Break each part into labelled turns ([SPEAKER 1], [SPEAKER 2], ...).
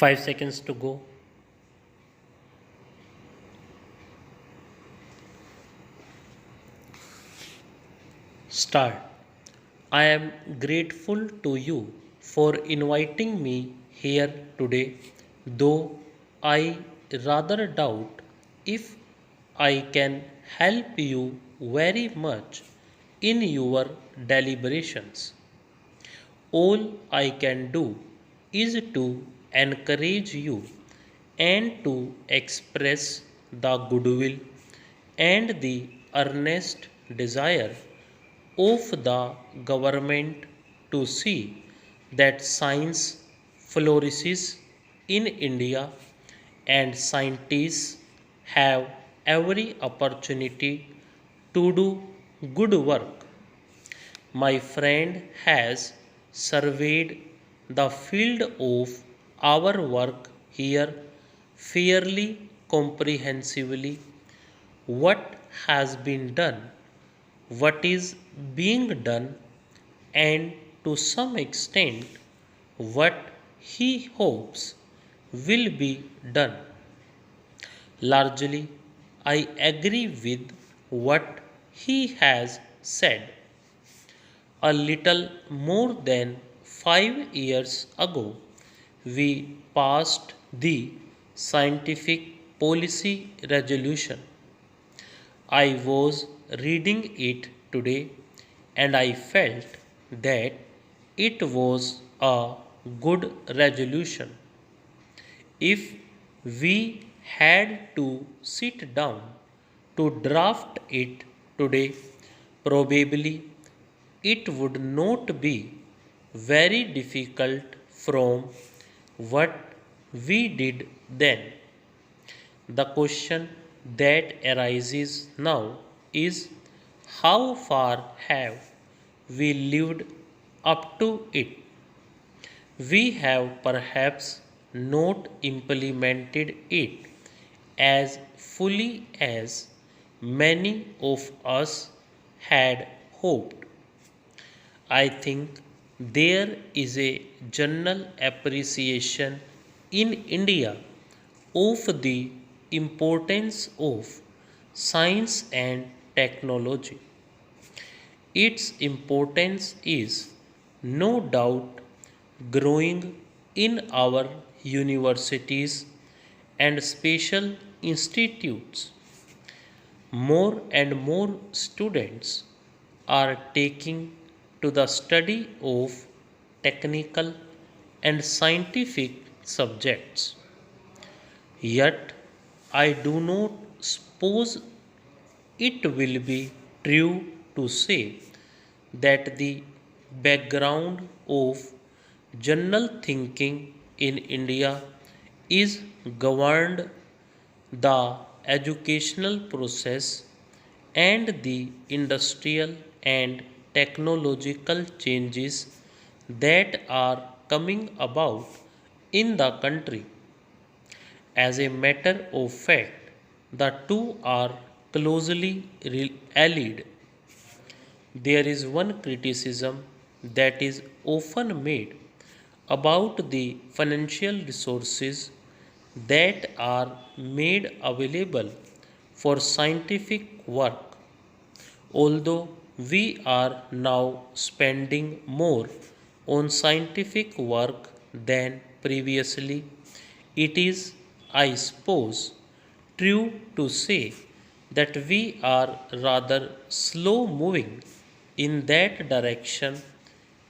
[SPEAKER 1] 5 seconds to go. Start. I am grateful to you for inviting me here today, though I rather doubt if I can help you very much in your deliberations. All I can do is to encourage you and to express the goodwill and the earnest desire of the government to see that science flourishes in India and scientists have every opportunity to do good work. My friend has surveyed the field of our work here fairly comprehensively. What has been done, what is being done, and to some extent what he hopes will be done. Largely, I agree with what he has said. A little more than 5 years ago, we passed the Scientific Policy Resolution. I was reading it today and I felt that it was a good resolution. If we had to sit down to draft it today, probably it would not be very difficult from what we did then. The question that arises now is how far have we lived up to it? We have perhaps not implemented it as fully as many of us had hoped. I think there is a general appreciation in India of the importance of science and technology. Its importance is no doubt growing in our universities and special institutes. More and more students are taking to the study of technical and scientific subjects. Yet, I do not suppose it will be true to say that the background of general thinking in India is governed the educational process and the industrial and technological changes that are coming about in the country. As a matter of fact, the two are closely allied. There is one criticism that is often made about the financial resources that are made available for scientific work. Although we are now spending more on scientific work than previously, it is, I suppose, true to say that we are rather slow moving in that direction,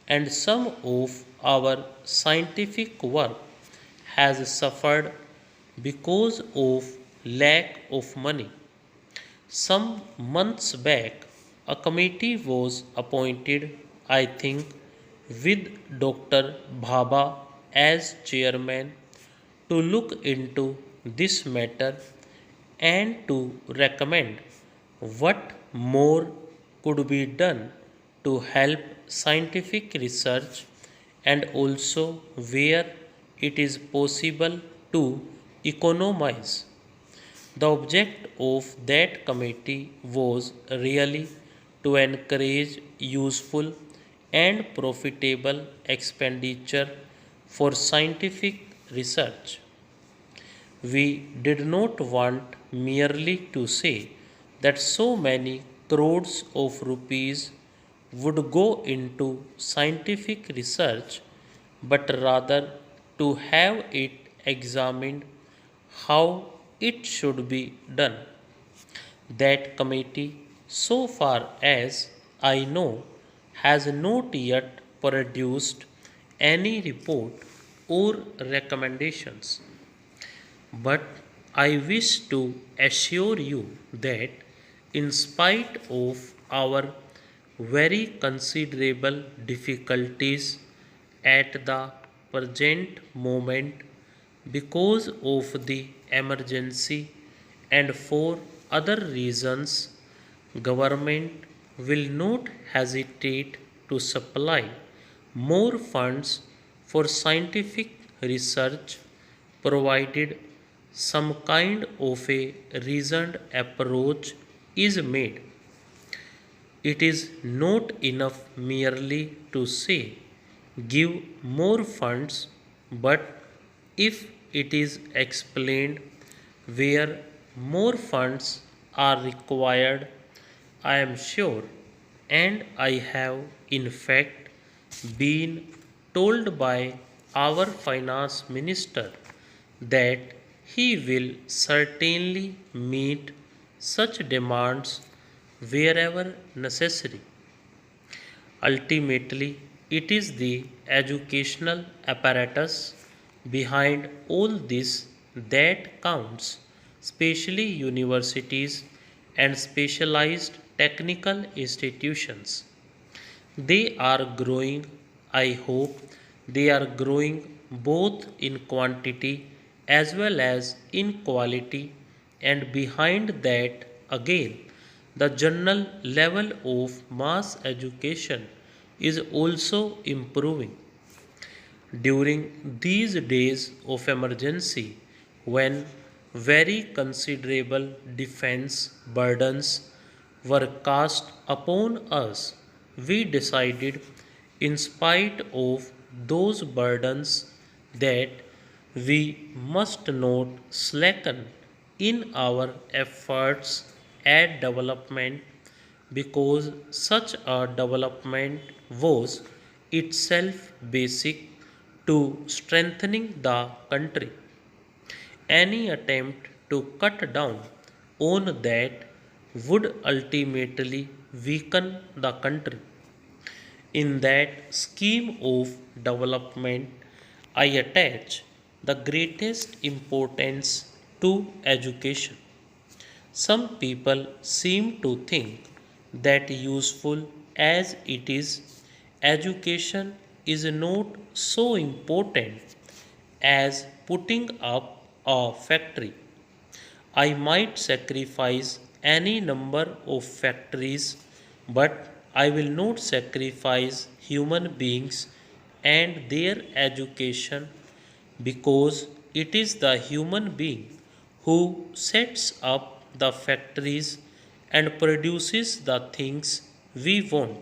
[SPEAKER 1] and some of our scientific work has suffered because of lack of money. Some months back, a committee was appointed, I think, with Dr. Bhabha as chairman to look into this matter and to recommend what more could be done to help scientific research and also where it is possible to economize. The object of that committee was really to encourage useful and profitable expenditure for scientific research. We did not want merely to say that so many crores of rupees would go into scientific research, but rather to have it examined how it should be done. That committee, so far as I know, has not yet produced any report or recommendations. But I wish to assure you that, in spite of our very considerable difficulties at the present moment because of the emergency and for other reasons, government will not hesitate to supply more funds for scientific research provided some kind of a reasoned approach is made. It is not enough merely to say give more funds, but if it is explained where more funds are required, I am sure, and I have in fact been told by our finance minister that he will certainly meet such demands wherever necessary. Ultimately, it is the educational apparatus behind all this that counts, especially universities and specialized technical institutions. They are growing, I hope, they are growing both in quantity as well as in quality, and behind that, again, the general level of mass education is also improving. During these days of emergency, when very considerable defense burdens were cast upon us, we decided, in spite of those burdens, that we must not slacken in our efforts at development because such a development was itself basic to strengthening the country. Any attempt to cut down on that would ultimately weaken the country. In that scheme of development, I attach the greatest importance to education. Some people seem to think that, useful as it is, education is not so important as putting up a factory. I might sacrifice any number of factories, but I will not sacrifice human beings and their education because it is the human being who sets up the factories and produces the things we want.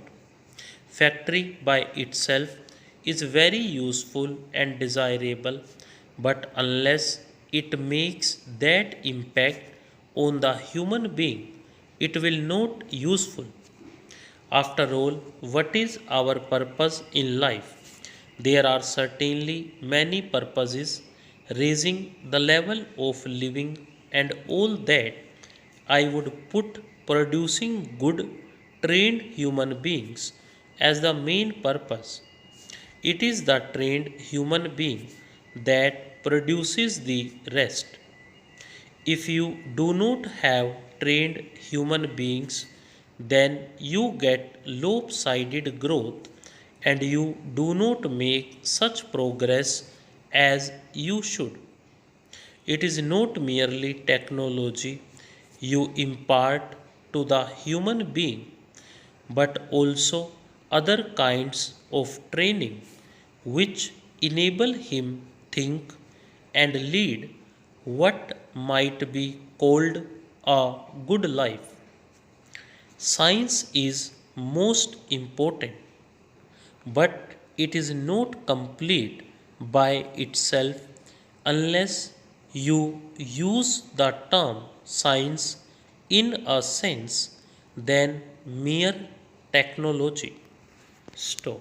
[SPEAKER 1] Factory by itself is very useful and desirable, but unless it makes that impact on the human being, it will not useful. After all, what is our purpose in life? There are certainly many purposes, raising the level of living and all that. I would put producing good, trained human beings as the main purpose. It is the trained human being that produces the rest. If you do not have trained human beings, then you get lopsided growth and you do not make such progress as you should. It is not merely technology you impart to the human being, but also other kinds of training which enable him think and lead what might be called a good life. Science is most important, but it is not complete by itself unless you use the term science in a sense than mere technology. Stop.